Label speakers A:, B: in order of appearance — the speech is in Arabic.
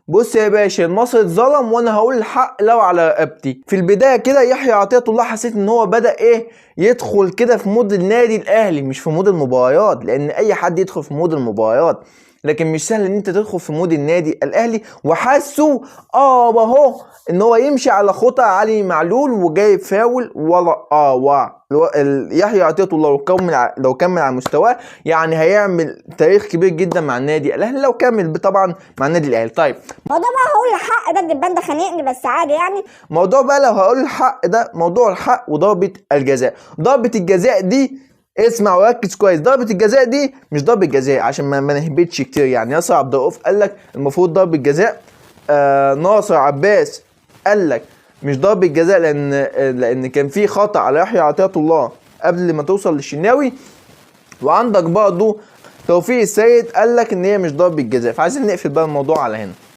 A: بص يا باشا، المصري اتظلم وانا هقول الحق لو على رقبتي. في البدايه كده يحيى عطية الله حسيت ان هو بدا يدخل كده في مود النادي الاهلي، مش في مود المباريات، لان اي حد يدخل في مود المباريات، لكن مش سهل ان انت تدخل في مود النادي الاهلي. وحاسه اهو ان هو يمشي على خطى علي معلول وجايب فاول ولا يحيى عطية الله لو كمل على مستواه يعني هيعمل تاريخ كبير جدا مع النادي الاهلي، لو كمل طبعا مع النادي الاهلي. طيب
B: موضوع بقى هقول الحق ده، الدبان ده خانقني بس عادي يعني.
A: موضوع بقى لو هقول الحق ده، موضوع الحق وضربة الجزاء. ضربة الجزاء دي اسمع وركز كويس، ضربة الجزاء دي مش ضربة جزاء عشان ما نهبطش كتير. يعني ياسر عبد الرؤوف قال لك المفروض ضربة جزاء، ناصر عباس قال لك مش ضربة جزاء لان كان في خطأ على يحيى عطية الله قبل ما توصل للشناوي. وعندك برضه توفيق السيد قال لك ان هي مش ضربة جزاء. فعايزين نقفل بقى الموضوع على هنا.